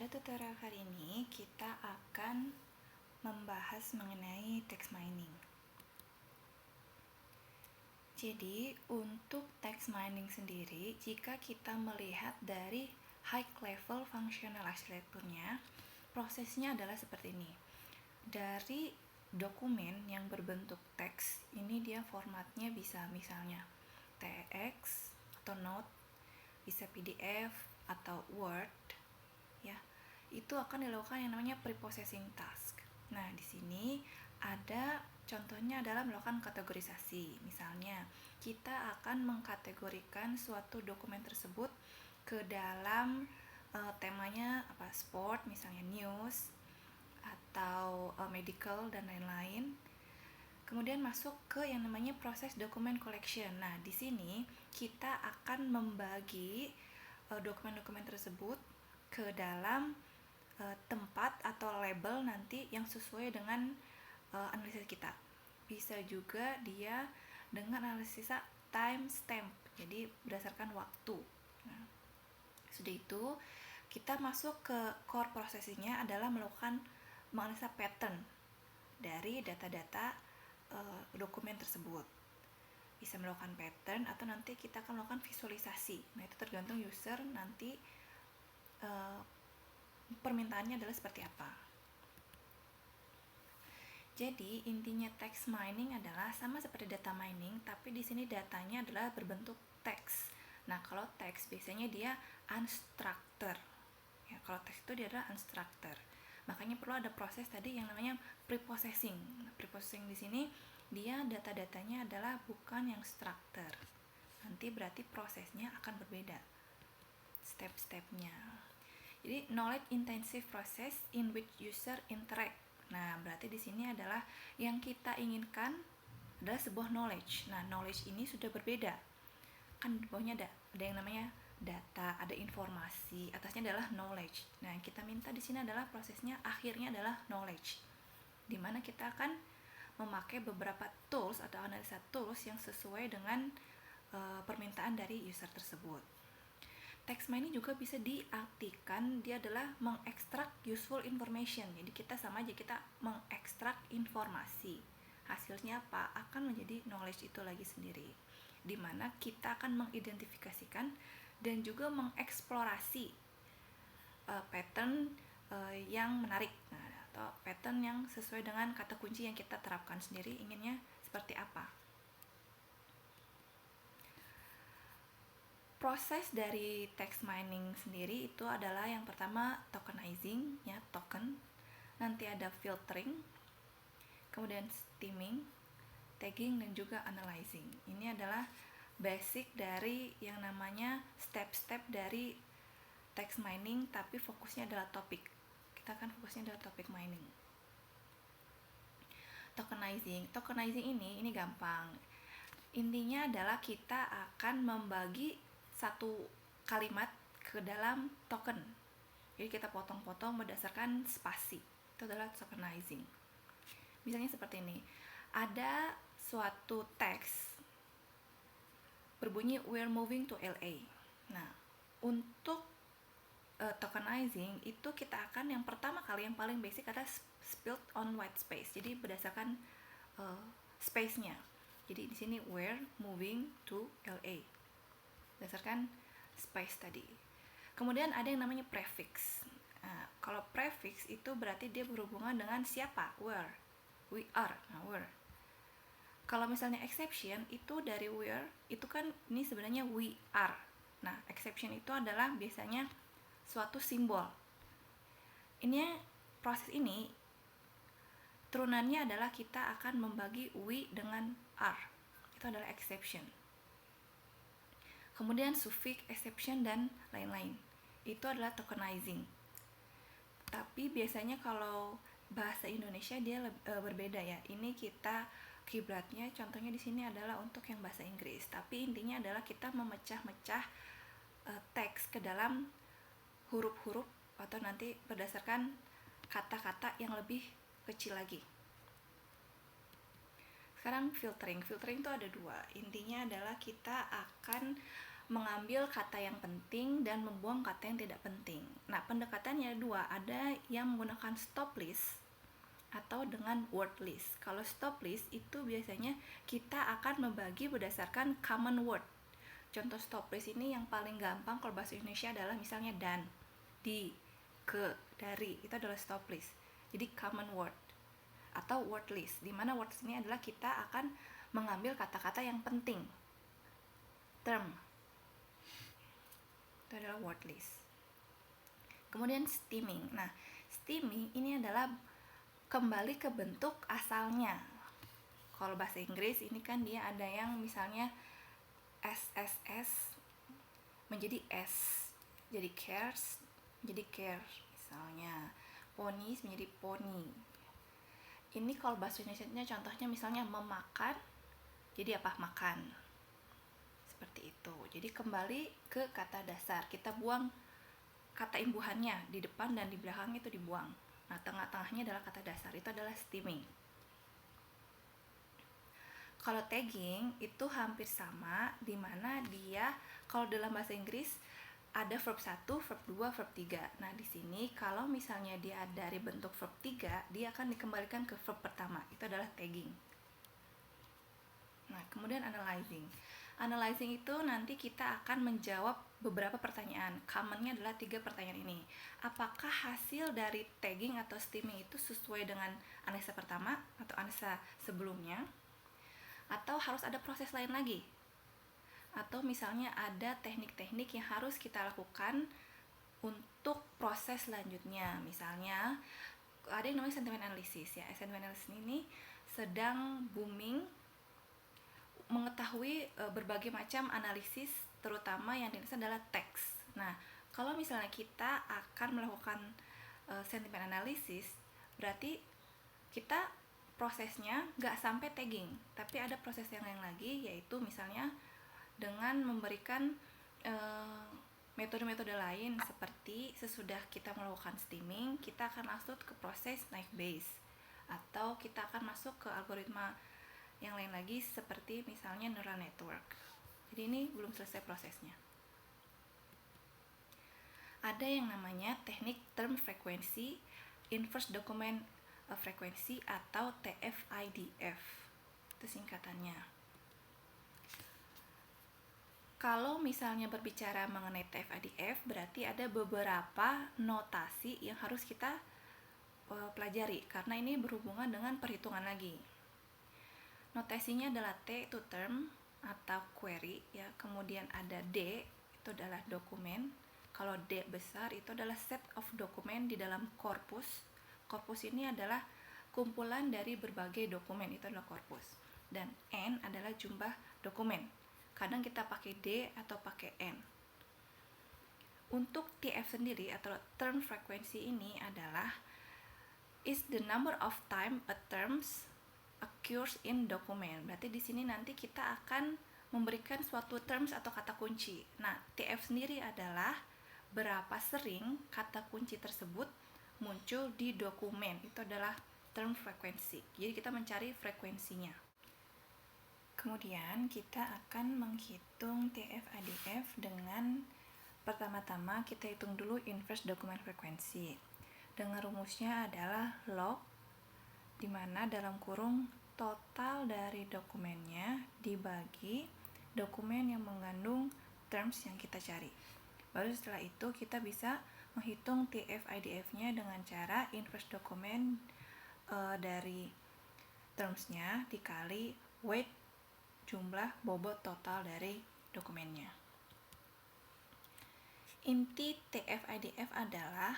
Pada tutorial kali ini kita akan membahas mengenai text mining. Jadi untuk text mining sendiri, jika kita melihat dari high level functional architecture-nya, prosesnya adalah seperti ini. Dari dokumen yang berbentuk teks, ini dia formatnya bisa misalnya TX atau Note, bisa PDF atau Word, ya. Itu akan dilakukan yang namanya preprocessing task. Nah, di sini ada contohnya adalah melakukan kategorisasi. Misalnya, kita akan mengkategorikan suatu dokumen tersebut ke dalam temanya apa, sport, misalnya news atau medical dan lain-lain. Kemudian masuk ke yang namanya proses document collection. Nah, di sini kita akan membagi dokumen-dokumen tersebut ke dalam tempat atau label nanti yang sesuai dengan analisis kita. Bisa juga dia dengan analisis timestamp, jadi berdasarkan waktu. Nah, sudah itu kita masuk ke core processingnya adalah melakukan menganalisa pattern dari data-data dokumen tersebut. Bisa melakukan pattern atau nanti kita akan melakukan visualisasi. Nah, itu tergantung user nanti permintaannya adalah seperti apa. Jadi intinya text mining adalah sama seperti data mining, tapi di sini datanya adalah berbentuk teks. Nah, kalau teks biasanya dia unstructured. Ya, kalau teks itu dia adalah unstructured. Makanya perlu ada proses tadi yang namanya preprocessing. Nah, preprocessing di sini dia data-datanya adalah bukan yang structured. Nanti berarti prosesnya akan berbeda. Step-stepnya. Jadi knowledge intensive process in which user interact. Nah, berarti di sini adalah yang kita inginkan adalah sebuah knowledge. Nah, knowledge ini sudah berbeda. Kan di bawahnya ada yang namanya data, ada informasi, atasnya adalah knowledge. Nah, yang kita minta di sini adalah prosesnya akhirnya adalah knowledge. Di mana kita akan memakai beberapa tools atau analisa tools yang sesuai dengan permintaan dari user tersebut. Text mining juga bisa diartikan dia adalah mengekstrak useful information. Jadi kita sama aja, kita mengekstrak informasi. Hasilnya apa? Akan menjadi knowledge itu lagi sendiri. Dimana kita akan mengidentifikasikan dan juga mengeksplorasi pattern yang menarik, atau pattern yang sesuai dengan kata kunci yang kita terapkan sendiri, inginnya seperti apa. Proses dari text mining sendiri itu adalah yang pertama tokenizing, ya, token. Nanti ada filtering, kemudian stemming, tagging, dan juga analyzing. Ini adalah basic dari yang namanya step-step dari text mining, tapi fokusnya adalah topik. Kita akan fokusnya adalah topik mining. Tokenizing ini gampang. Intinya adalah kita akan membagi satu kalimat ke dalam token. Jadi kita potong-potong berdasarkan spasi. Itu adalah tokenizing. Misalnya seperti ini. Ada suatu teks berbunyi we're moving to LA. Nah, untuk tokenizing itu kita akan yang pertama kali yang paling basic adalah split on white space. Jadi berdasarkan space-nya. Jadi di sini we're moving to LA. Berdasarkan space tadi. Kemudian ada yang namanya prefix. Nah, kalau prefix itu berarti dia berhubungan dengan siapa? Where. We are. Nah, where. Kalau misalnya exception itu dari where, itu kan ini sebenarnya we are. Nah, exception itu adalah biasanya suatu simbol. Ini proses ini turunannya adalah kita akan membagi we dengan are. Itu adalah exception. Kemudian suffix, exception, dan lain-lain. Itu adalah tokenizing. Tapi biasanya kalau bahasa Indonesia dia berbeda ya. Ini kita kiblatnya contohnya di sini adalah untuk yang bahasa Inggris. Tapi intinya adalah kita memecah-mecah teks ke dalam huruf-huruf atau nanti berdasarkan kata-kata yang lebih kecil lagi. Sekarang filtering itu ada dua. Intinya adalah kita akan mengambil kata yang penting dan membuang kata yang tidak penting. Nah, pendekatannya dua, ada yang menggunakan stop list atau dengan word list. Kalau stop list itu biasanya kita akan membagi berdasarkan common word. Contoh stop list ini yang paling gampang kalau bahasa Indonesia adalah misalnya dan, di, ke, dari, itu adalah stop list. Jadi common word atau word list, di mana word list ini adalah kita akan mengambil kata-kata yang penting. Term itu adalah word list. Kemudian stemming. Nah, stemming ini adalah kembali ke bentuk asalnya. Kalau bahasa Inggris ini kan dia ada yang misalnya SSS menjadi S, jadi cares menjadi care misalnya, ponies menjadi pony. Ini kalau bahasa Indonesia contohnya misalnya memakan jadi apa? Makan. Seperti itu. Jadi kembali ke kata dasar, kita buang kata imbuhannya di depan dan di belakang itu dibuang. Nah, tengah-tengahnya adalah kata dasar, itu adalah stemming. Kalau tagging itu hampir sama, di mana dia kalau dalam bahasa Inggris ada verb 1, verb 2, verb 3. Nah, di sini kalau misalnya dia dari bentuk verb 3, dia akan dikembalikan ke verb pertama. Itu adalah tagging. Nah, kemudian analyzing. Analyzing itu nanti kita akan menjawab beberapa pertanyaan. Commonnya adalah 3 pertanyaan ini. Apakah hasil dari tagging atau stemming itu sesuai dengan analisa pertama atau analisa sebelumnya? Atau harus ada proses lain lagi? Atau misalnya ada teknik-teknik yang harus kita lakukan untuk proses selanjutnya. Misalnya ada yang namanya sentiment analysis ya. Sentiment analysis ini sedang booming, mengetahui berbagai macam analisis, terutama yang dianalisa adalah teks. Nah, kalau misalnya kita akan melakukan sentiment analysis, berarti kita prosesnya nggak sampai tagging, tapi ada proses yang lain lagi, yaitu misalnya dengan memberikan metode-metode lain, seperti sesudah kita melakukan stemming, kita akan masuk ke proses naive Bayes, atau kita akan masuk ke algoritma yang lain lagi seperti misalnya neural network. Jadi ini belum selesai prosesnya. Ada yang namanya teknik term frequency, inverse document frequency atau TF-IDF. Itu singkatannya. Kalau misalnya berbicara mengenai TF-IDF, berarti ada beberapa notasi yang harus kita pelajari karena ini berhubungan dengan perhitungan lagi. Notasinya adalah T itu term atau query ya, kemudian ada D itu adalah dokumen. Kalau D besar itu adalah set of dokumen di dalam korpus. Korpus ini adalah kumpulan dari berbagai dokumen, itu adalah korpus. Dan N adalah jumlah dokumen. Kadang kita pakai D atau pakai N. Untuk TF sendiri atau term frequency ini adalah is the number of time a terms occurs in document. Berarti di sini nanti kita akan memberikan suatu terms atau kata kunci. Nah, TF sendiri adalah berapa sering kata kunci tersebut muncul di dokumen. Itu adalah term frequency. Jadi kita mencari frekuensinya. Kemudian kita akan menghitung TF-IDF dengan pertama-tama kita hitung dulu inverse document frequency. Dengan rumusnya adalah log, di mana dalam kurung total dari dokumennya dibagi dokumen yang mengandung terms yang kita cari. Baru setelah itu kita bisa menghitung TF-IDF-nya dengan cara inverse dokumen dari termsnya dikali weight, jumlah bobot total dari dokumennya. Inti TF-IDF adalah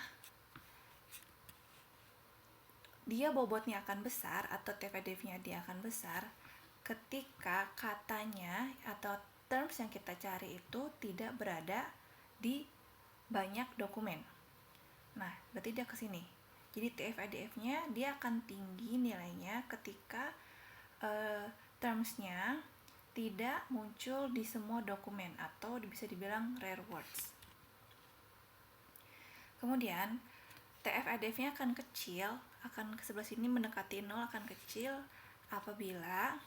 dia bobotnya akan besar atau TF-IDF-nya dia akan besar ketika katanya atau terms yang kita cari itu tidak berada di banyak dokumen. Nah, berarti dia ke sini. Jadi TF-IDF-nya dia akan tinggi nilainya ketika terms-nya tidak muncul di semua dokumen atau bisa dibilang rare words. Kemudian TF-IDF-nya akan kecil, akan ke sebelah sini mendekati 0, akan kecil apabila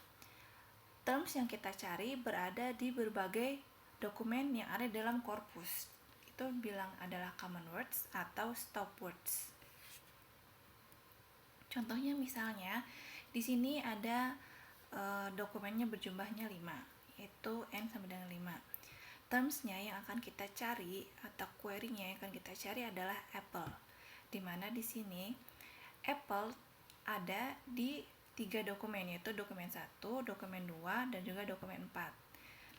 terms yang kita cari berada di berbagai dokumen yang ada dalam korpus. Itu bilang adalah common words atau stop words. Contohnya misalnya di sini ada dokumennya berjumlahnya 5, yaitu n sama dengan 5. Termsnya yang akan kita cari atau query-nya yang akan kita cari adalah apple. Dimana di sini apple ada di 3 dokumen, yaitu dokumen 1, dokumen 2, dan juga dokumen 4.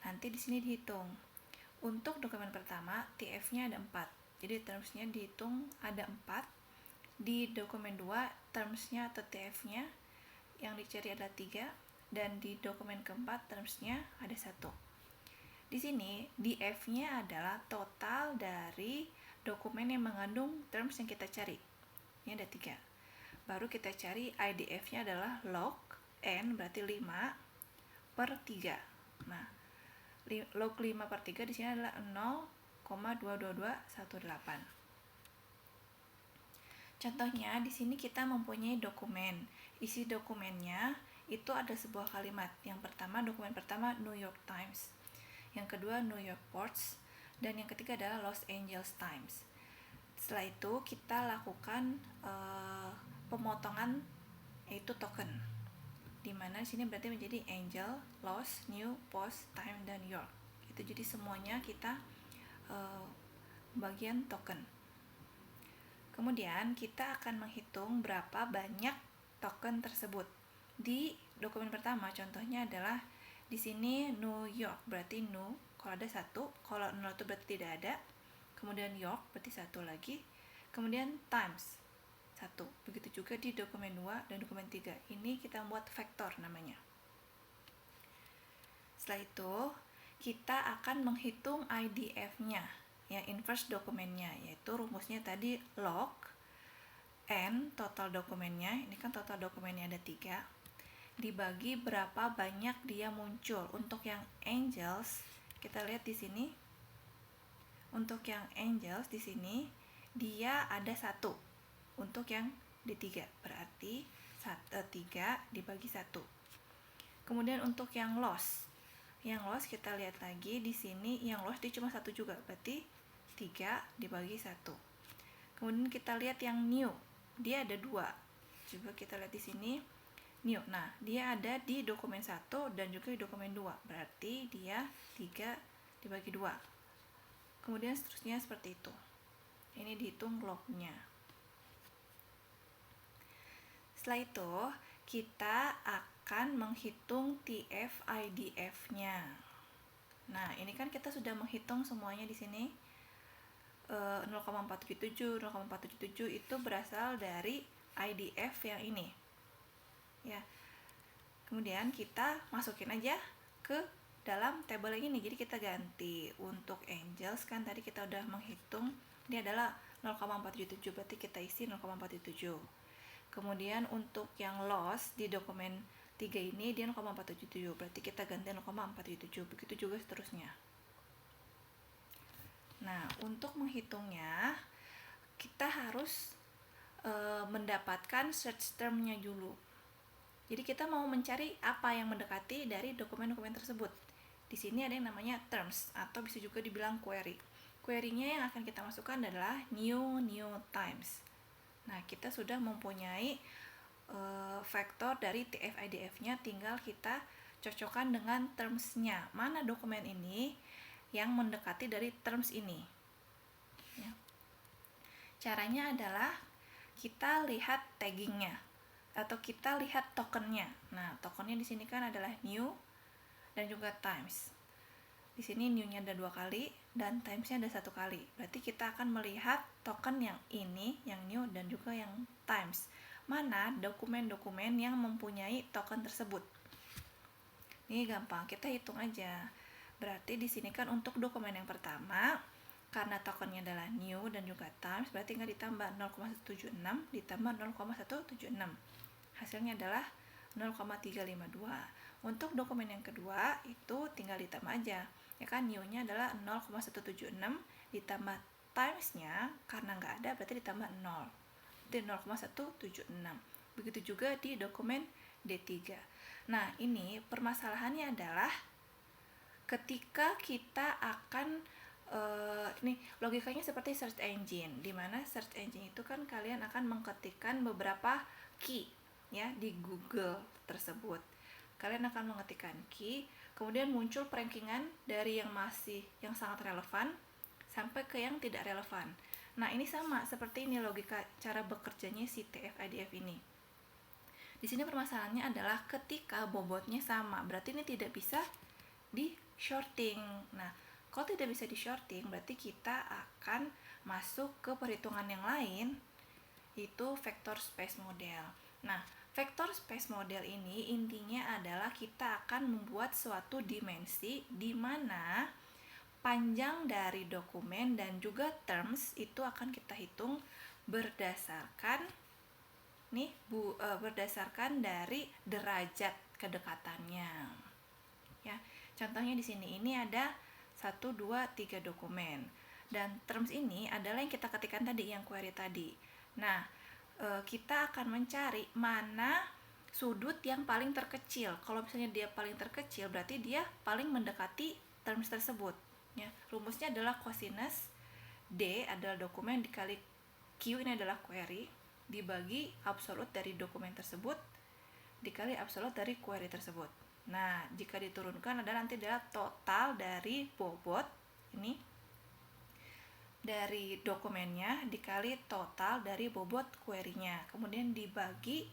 Nanti di sini dihitung. Untuk dokumen pertama, TF-nya ada 4. Jadi termsnya dihitung ada 4. Di dokumen 2, termsnya atau TF-nya yang dicari adalah 3. Dan di dokumen keempat, termsnya ada 1. Di sini, DF-nya adalah total dari dokumen yang mengandung terms yang kita cari. Ini ada 3. Baru kita cari IDF-nya adalah log n berarti 5 per 3. Nah, log 5 per 3 di sini adalah 0,22218. Contohnya di sini kita mempunyai dokumen. Isi dokumennya itu ada sebuah kalimat. Yang pertama, dokumen pertama New York Times. Yang kedua New York Ports, dan yang ketiga adalah Los Angeles Times. Setelah itu kita lakukan pemotongan, yaitu token, dimana di sini berarti menjadi Angel, Los, New, Post, Time, dan York. Itu jadi semuanya kita bagian token. Kemudian kita akan menghitung berapa banyak token tersebut. Di dokumen pertama contohnya adalah di sini New York berarti New, kalau ada 1, kalau 0 itu berarti tidak ada. Kemudian York berarti 1 lagi. Kemudian Times 1. Begitu juga di dokumen 2 dan dokumen 3. Ini kita buat vektor namanya. Setelah itu kita akan menghitung IDF-nya, ya, inverse dokumennya, yaitu rumusnya tadi log n total dokumennya, ini kan total dokumennya ada 3, dibagi berapa banyak dia muncul. Untuk yang angels, kita lihat di sini. Untuk yang angels di sini dia ada 1. Untuk yang D3 berarti 3 dibagi 1. Kemudian untuk yang loss. Yang loss kita lihat lagi di sini, yang loss dia cuma 1 juga, berarti 3 dibagi 1. Kemudian kita lihat yang new. Dia ada 2. Coba kita lihat di sini. New. Nah, dia ada di dokumen 1 dan juga di dokumen 2. Berarti dia 3 dibagi 2. Kemudian seterusnya seperti itu. Ini dihitung lognya. Setelah itu, kita akan menghitung TF-IDF-nya. Nah, ini kan kita sudah menghitung semuanya di sini. 0,477, 0,477 itu berasal dari IDF yang ini. Ya. Kemudian kita masukin aja ke dalam tabel yang ini. Jadi kita ganti. Untuk angels kan tadi kita udah menghitung, ini adalah 0,477, berarti kita isi 0,477. Kemudian untuk yang loss di dokumen 3 ini dia 0,477, berarti kita ganti 0,477. Begitu juga seterusnya. Nah, untuk menghitungnya kita harus mendapatkan search term-nya dulu. Jadi kita mau mencari apa yang mendekati dari dokumen-dokumen tersebut. Di sini ada yang namanya terms atau bisa juga dibilang query. Query-nya yang akan kita masukkan adalah New Times. Nah, kita sudah mempunyai vektor dari TF-IDF-nya, tinggal kita cocokkan dengan terms-nya. Mana dokumen ini yang mendekati dari terms ini. Ya. Caranya adalah kita lihat tagging-nya atau kita lihat tokennya. Nah, tokennya di sini kan adalah new dan juga times. Di sini new-nya ada 2 kali dan times-nya ada 1 kali. Berarti kita akan melihat token yang ini, yang new dan juga yang times. Mana dokumen-dokumen yang mempunyai token tersebut. Ini gampang, kita hitung aja. Berarti di sini kan untuk dokumen yang pertama, karena tokennya adalah new dan juga times, berarti tinggal ditambah 0,176 ditambah 0,176. Hasilnya adalah 0,352. Untuk dokumen yang kedua itu tinggal ditambah aja. Ya kan, new-nya adalah 0,176 ditambah times-nya, karena nggak ada berarti ditambah 0. Jadi 0,176. Begitu juga di dokumen D3. Nah, ini permasalahannya adalah ketika kita akan ini logikanya seperti search engine, di mana search engine itu kan kalian akan mengetikkan beberapa key ya di Google tersebut. Kalian akan mengetikkan key, kemudian muncul rankingan dari yang sangat relevan sampai ke yang tidak relevan. Nah, ini sama seperti ini logika cara bekerjanya si TF-IDF ini. Di sini permasalahannya adalah ketika bobotnya sama, berarti ini tidak bisa di shorting. Nah, kalau tidak bisa di shorting, berarti kita akan masuk ke perhitungan yang lain, itu vector space model. Nah, vector space model ini intinya adalah kita akan membuat suatu dimensi di mana panjang dari dokumen dan juga terms itu akan kita hitung berdasarkan berdasarkan dari derajat kedekatannya. Ya, contohnya di sini ini ada 1, 2, 3 dokumen. Dan terms ini adalah yang kita ketikkan tadi, yang query tadi. Nah, kita akan mencari mana sudut yang paling terkecil. Kalau misalnya dia paling terkecil, berarti dia paling mendekati terms tersebut. Ya, rumusnya adalah cosinus D adalah dokumen dikali Q, ini adalah query, dibagi absolut dari dokumen tersebut dikali absolut dari query tersebut. Nah, jika diturunkan adalah nanti adalah total dari bobot ini dari dokumennya dikali total dari bobot query-nya. Kemudian dibagi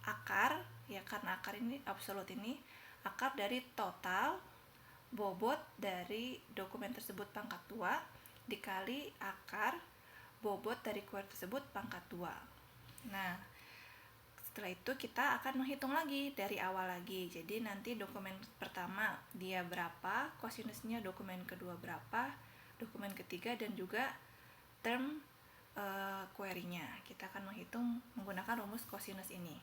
akar, ya karena akar ini absolut ini, akar dari total bobot dari dokumen tersebut pangkat 2 dikali akar bobot dari query tersebut pangkat 2. Nah, setelah itu kita akan menghitung lagi dari awal lagi. Jadi nanti dokumen pertama dia berapa, cosinusnya dokumen kedua berapa, dokumen ketiga, dan juga term query-nya. Kita akan menghitung menggunakan rumus cosinus ini.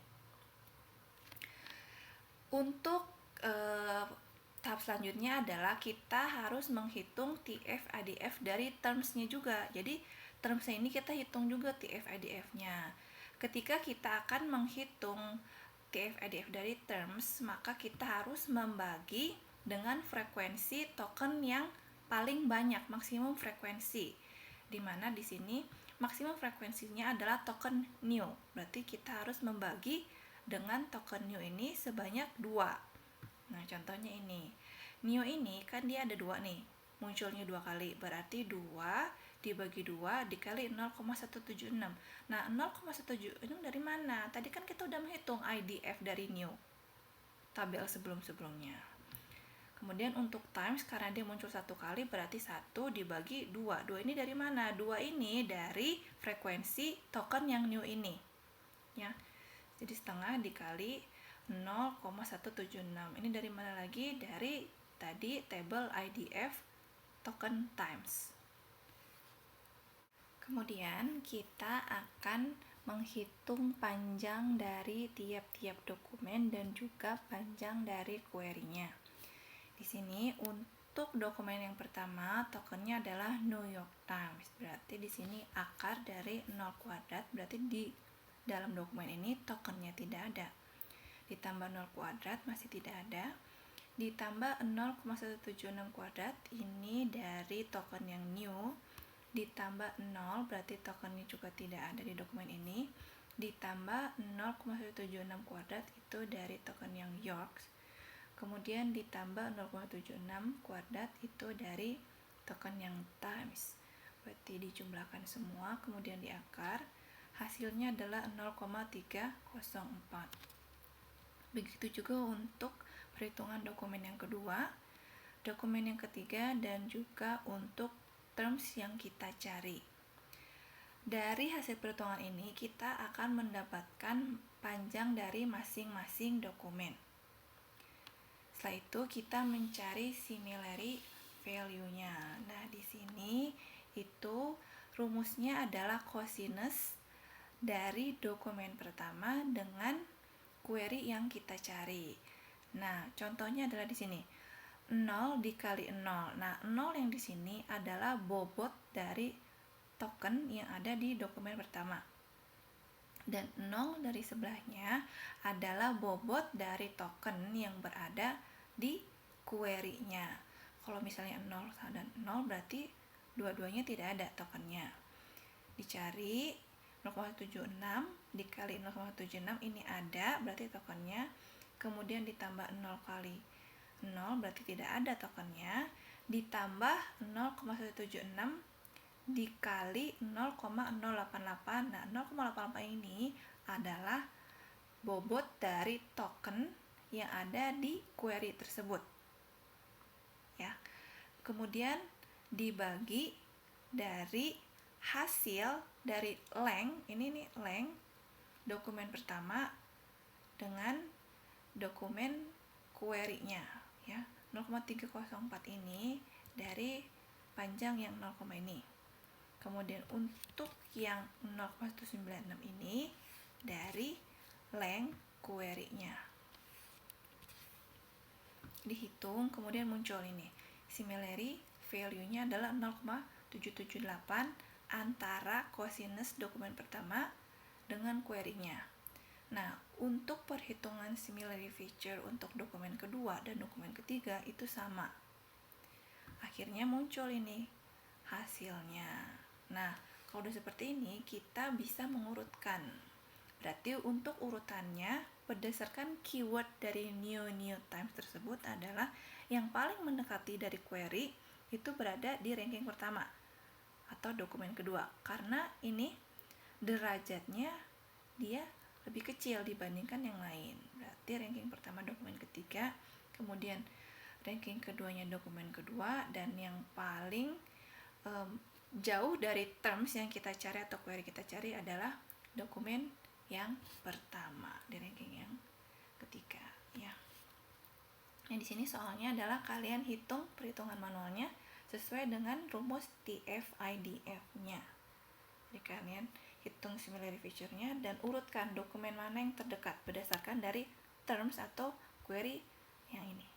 Untuk tahap selanjutnya adalah kita harus menghitung TF-IDF dari terms-nya juga. Jadi terms-nya ini kita hitung juga TF-IDF-nya. Ketika kita akan menghitung TF-IDF dari terms, maka kita harus membagi dengan frekuensi token yang paling banyak, maksimum frekuensi. Dimana di sini maksimum frekuensinya adalah token new. Berarti kita harus membagi dengan token new ini sebanyak 2. Nah, contohnya ini. New ini kan dia ada 2 nih. Munculnya 2 kali. Berarti 2 dibagi 2 dikali 0,176. Nah, 0,176 dari mana? Tadi kan kita udah menghitung IDF dari new, tabel sebelum-sebelumnya. Kemudian untuk times, karena dia muncul 1 kali, berarti 1 dibagi 2. 2 ini dari mana? 2 ini dari frekuensi token yang new ini. Ya. Jadi setengah dikali 0,176. Ini dari mana lagi? Dari tadi tabel IDF token times. Kemudian kita akan menghitung panjang dari tiap-tiap dokumen dan juga panjang dari query-nya. Di sini untuk dokumen yang pertama tokennya adalah New York Times. Berarti di sini akar dari 0 kuadrat, berarti di dalam dokumen ini tokennya tidak ada. Ditambah 0 kuadrat masih tidak ada. Ditambah 0,176 kuadrat ini dari token yang new. Ditambah 0 berarti tokennya juga tidak ada di dokumen ini. Ditambah 0,176 kuadrat itu dari token yang Yorks. Kemudian ditambah 0,76 kuadrat itu dari token yang Times. Berarti dijumlahkan semua kemudian diakar, hasilnya adalah 0,304. Begitu juga untuk perhitungan dokumen yang kedua, dokumen yang ketiga, dan juga untuk terms yang kita cari. Dari hasil perhitungan ini kita akan mendapatkan panjang dari masing-masing dokumen. Setelah itu kita mencari similarity value-nya. Nah, di sini itu rumusnya adalah cosinus dari dokumen pertama dengan query yang kita cari. Nah, contohnya adalah di sini 0 dikali 0. Nah, 0 yang di sini adalah bobot dari token yang ada di dokumen pertama. Dan 0 dari sebelahnya adalah bobot dari token yang berada di query-nya. Kalau misalnya 0 dan 0 berarti dua-duanya tidak ada tokennya. Dicari 0,76 dikali 0,76 ini ada, berarti tokennya. Kemudian ditambah 0 kali 0 berarti tidak ada tokennya, ditambah 0,176 dikali 0,088. Nah, 0,088 ini adalah bobot dari token yang ada di query tersebut. Ya. Kemudian dibagi dari hasil dari length, ini nih length dokumen pertama dengan dokumen query-nya, ya. 0,304 ini dari panjang yang 0, ini. Kemudian untuk yang 0,196 ini dari length query-nya. Dihitung, kemudian muncul ini. Similarity value-nya adalah 0,778 antara cosinus dokumen pertama dengan query-nya. Nah, untuk perhitungan similarity feature untuk dokumen kedua dan dokumen ketiga itu sama. Akhirnya muncul ini hasilnya. Nah, kalau udah seperti ini, kita bisa mengurutkan. Berarti untuk urutannya, berdasarkan keyword dari new times tersebut adalah yang paling mendekati dari query itu berada di ranking pertama atau dokumen kedua. Karena ini derajatnya dia lebih kecil dibandingkan yang lain. Berarti ranking pertama dokumen ketiga, kemudian ranking keduanya dokumen kedua, dan yang paling jauh dari terms yang kita cari atau query kita cari adalah dokumen yang pertama di ranking yang ketiga, ya. Yang di sini soalnya adalah kalian hitung perhitungan manualnya sesuai dengan rumus TF-IDF-nya. Jadi kalian hitung similarity feature-nya dan urutkan dokumen mana yang terdekat berdasarkan dari terms atau query yang ini.